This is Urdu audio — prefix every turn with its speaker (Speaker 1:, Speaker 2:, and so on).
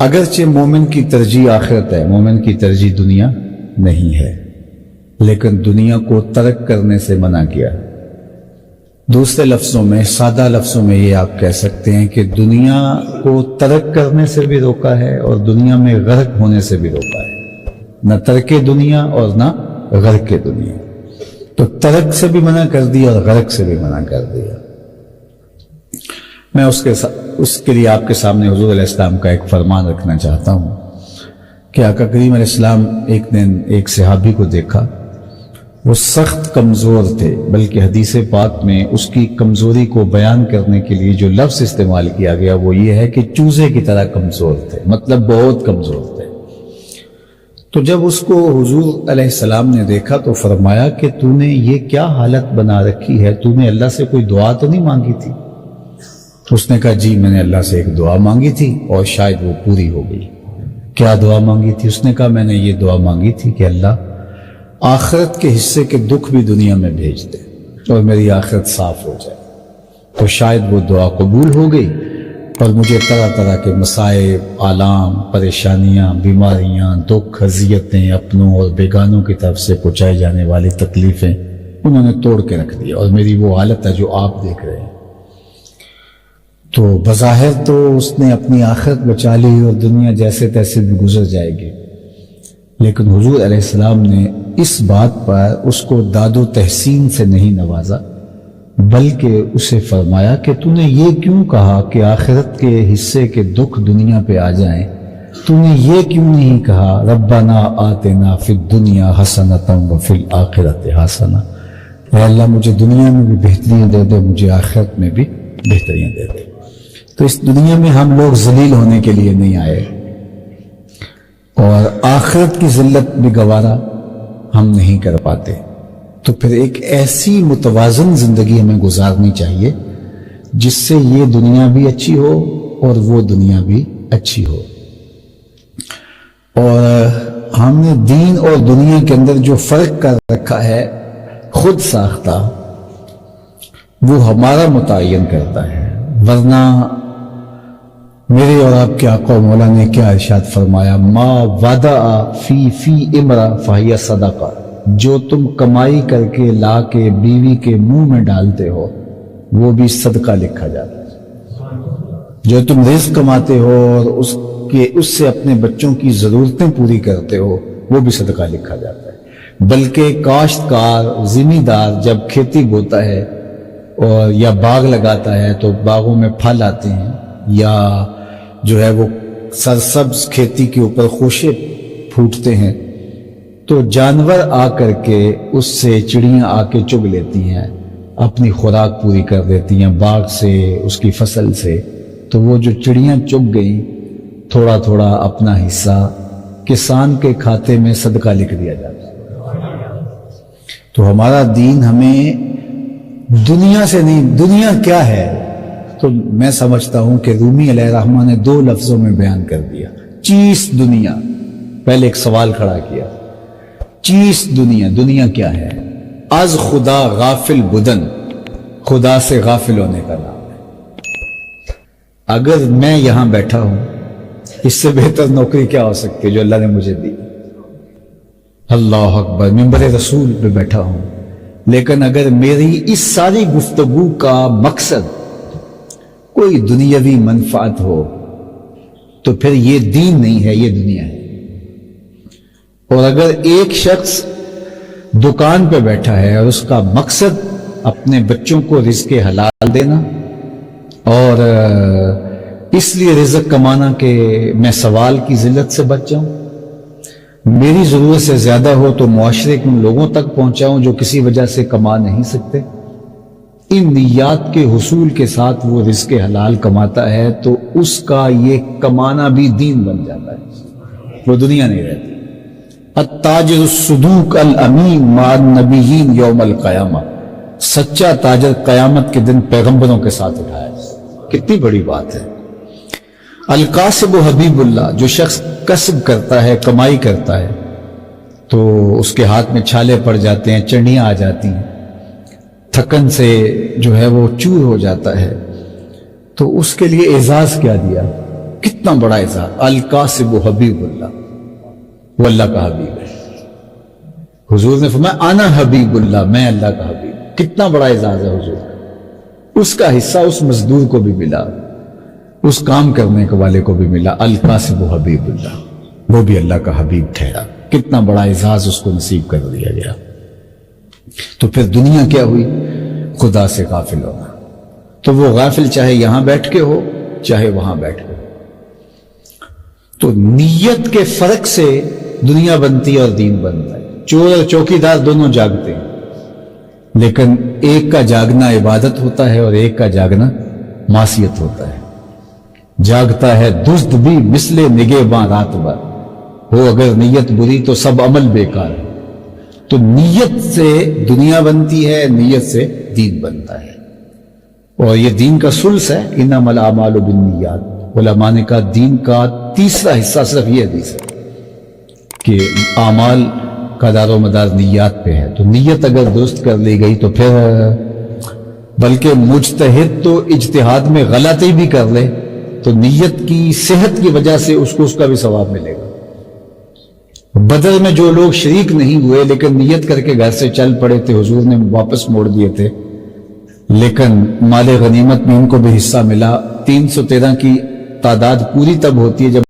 Speaker 1: اگرچہ مومن کی ترجیح آخرت ہے، مومن کی ترجیح دنیا نہیں ہے، لیکن دنیا کو ترک کرنے سے منع کیا۔ دوسرے لفظوں میں، سادہ لفظوں میں یہ آپ کہہ سکتے ہیں کہ دنیا کو ترک کرنے سے بھی روکا ہے اور دنیا میں غرق ہونے سے بھی روکا ہے، نہ ترک دنیا اور نہ غرق دنیا۔ تو ترک سے بھی منع کر دیا اور غرق سے بھی منع کر دیا۔ میں اس کے لیے آپ کے سامنے حضور علیہ السلام کا ایک فرمان رکھنا چاہتا ہوں کہ آقا کریم علیہ السلام ایک دن ایک صحابی کو دیکھا، وہ سخت کمزور تھے، بلکہ حدیث پاک میں اس کی کمزوری کو بیان کرنے کے لیے جو لفظ استعمال کیا گیا وہ یہ ہے کہ چوزے کی طرح کمزور تھے، مطلب بہت کمزور تھے۔ تو جب اس کو حضور علیہ السلام نے دیکھا تو فرمایا کہ تو نے یہ کیا حالت بنا رکھی ہے، تو نے اللہ سے کوئی دعا تو نہیں مانگی تھی؟ اس نے کہا جی میں نے اللہ سے ایک دعا مانگی تھی اور شاید وہ پوری ہو گئی۔ کیا دعا مانگی تھی؟ اس نے کہا میں نے یہ دعا مانگی تھی کہ اللہ آخرت کے حصے کے دکھ بھی دنیا میں بھیج دے اور میری آخرت صاف ہو جائے۔ تو شاید وہ دعا قبول ہو گئی اور مجھے طرح طرح کے مسائب، آلام، پریشانیاں، بیماریاں، دکھ، اذیتیں، اپنوں اور بیگانوں کی طرف سے پہنچائی جانے والی تکلیفیں انہوں نے توڑ کے رکھ دیا، اور میری وہ حالت ہے جو آپ دیکھ رہے ہیں۔ تو بظاہر تو اس نے اپنی آخرت بچا لی اور دنیا جیسے تیسے بھی گزر جائے گی، لیکن حضور علیہ السلام نے اس بات پر اس کو داد و تحسین سے نہیں نوازا، بلکہ اسے فرمایا کہ تو نے یہ کیوں کہا کہ آخرت کے حصے کے دکھ دنیا پہ آ جائیں؟ تو نے یہ کیوں نہیں کہا ربنا آتنا فی الدنیا حسنۃ وفی الآخرۃ حسنہ؟ اے اللہ مجھے دنیا میں بھی بہتریاں دے دے، مجھے آخرت میں بھی بہتریاں دے دے۔ تو اس دنیا میں ہم لوگ ذلیل ہونے کے لیے نہیں آئے، اور آخرت کی ذلت بھی گوارا ہم نہیں کر پاتے، تو پھر ایک ایسی متوازن زندگی ہمیں گزارنی چاہیے جس سے یہ دنیا بھی اچھی ہو اور وہ دنیا بھی اچھی ہو۔ اور ہم نے دین اور دنیا کے اندر جو فرق کر رکھا ہے خود ساختہ، وہ ہمارا متعین کرتا ہے، ورنہ میرے اور آپ کے آقا و مولا نے کیا ارشاد فرمایا، ما وضع فی امرا فہی صدقہ، جو تم کمائی کر کے لا کے بیوی کے منہ میں ڈالتے ہو وہ بھی صدقہ لکھا جاتا ہے۔ جو تم رزق کماتے ہو اور اس سے اپنے بچوں کی ضرورتیں پوری کرتے ہو وہ بھی صدقہ لکھا جاتا ہے۔ بلکہ کاشتکار، زمیندار جب کھیتی بوتا ہے اور یا باغ لگاتا ہے تو باغوں میں پھل آتے ہیں، یا جو ہے وہ سرسبز کھیتی کے اوپر خوشے پھوٹتے ہیں، تو جانور آ کر کے اس سے، چڑیاں آ کے چگ لیتی ہیں، اپنی خوراک پوری کر دیتی ہیں باغ سے، اس کی فصل سے۔ تو وہ جو چڑیاں چگ گئیں، تھوڑا تھوڑا اپنا حصہ کسان کے کھاتے میں صدقہ لکھ دیا جاتا ہے۔ تو ہمارا دین ہمیں دنیا سے نہیں، دنیا کیا ہے تو میں سمجھتا ہوں کہ رومی علیہ الرحمہ نے 2 لفظوں میں بیان کر دیا، چیز دنیا۔ پہلے ایک سوال کھڑا کیا، چیز دنیا، دنیا کیا ہے؟ از خدا غافل بدن، خدا سے غافل ہونے کا نام ہے۔ اگر میں یہاں بیٹھا ہوں، اس سے بہتر نوکری کیا ہو سکتی ہے جو اللہ نے مجھے دی؟ اللہ اکبر، منبر رسول پہ بیٹھا ہوں، لیکن اگر میری اس ساری گفتگو کا مقصد کوئی دنیاوی منفعت ہو تو پھر یہ دین نہیں ہے، یہ دنیا ہے۔ اور اگر ایک شخص دکان پہ بیٹھا ہے اور اس کا مقصد اپنے بچوں کو رزق حلال دینا اور اس لیے رزق کمانا کہ میں سوال کی ذلت سے بچ جاؤں، میری ضرورت سے زیادہ ہو تو معاشرے کے ان لوگوں تک پہنچاؤں جو کسی وجہ سے کما نہیں سکتے، ان نیات کے حصول کے ساتھ وہ رزق حلال کماتا ہے تو اس کا یہ کمانا بھی دین بن جاتا ہے، وہ دنیا نہیں رہتی۔ التاجر الصدوق الامین مع النبیین یوم القیامہ، سچا تاجر قیامت کے دن پیغمبروں کے ساتھ اٹھایا جائے۔ کتنی بڑی بات ہے۔ القاسب حبیب اللہ، جو شخص کسب کرتا ہے، کمائی کرتا ہے، تو اس کے ہاتھ میں چھالے پڑ جاتے ہیں، چنڈیاں آ جاتی ہیں، تھکن سے جو ہے وہ چور ہو جاتا ہے، تو اس کے لیے اعزاز کیا دیا؟ کتنا بڑا اعزاز. القاسب حبیب اللہ، وہ اللہ کا حبیب ہے. حضور نے فرمایا انا حبیب اللہ، میں اللہ کا حبیب. کتنا بڑا اعزاز ہے حضور کا. اس کا حصہ اس مزدور کو بھی ملا، اس کام کرنے والے کو بھی ملا. القاسب حبیب اللہ، وہ بھی اللہ کا حبیب ٹھہرا. کتنا بڑا اعزاز اس کو نصیب کر دیا گیا. تو پھر دنیا کیا ہوئی؟ خدا سے غافل ہونا. تو وہ غافل چاہے یہاں بیٹھ کے ہو چاہے وہاں بیٹھ کے ہو. تو نیت کے فرق سے دنیا بنتی ہے اور دین بنتا ہے. چور اور چوکیدار دونوں جاگتے ہیں، لیکن ایک کا جاگنا عبادت ہوتا ہے اور ایک کا جاگنا معصیت ہوتا ہے. جاگتا ہے دزد بھی مثل نگہباں رات بھر، ہو اگر نیت بری تو سب عمل بیکار ہے. تو نیت سے دنیا بنتی ہے، نیت سے دین بنتا ہے. اور یہ دین کا ثلث ہے، انما الاعمال بالنیات. علماء نے کہا دین کا تیسرا حصہ صرف یہ حدیث ہے کہ اعمال کا دار و مدار نیات پہ ہے. تو نیت اگر درست کر لی گئی تو پھر بلکہ مجتہد تو اجتہاد میں غلطی بھی کر لے تو نیت کی صحت کی وجہ سے اس کو اس کا بھی ثواب ملے گا. بدر میں جو لوگ شریک نہیں ہوئے لیکن نیت کر کے گھر سے چل پڑے تھے، حضور نے واپس موڑ دیے تھے، لیکن مال غنیمت میں ان کو بھی حصہ ملا. 313 کی تعداد پوری تب ہوتی ہے جب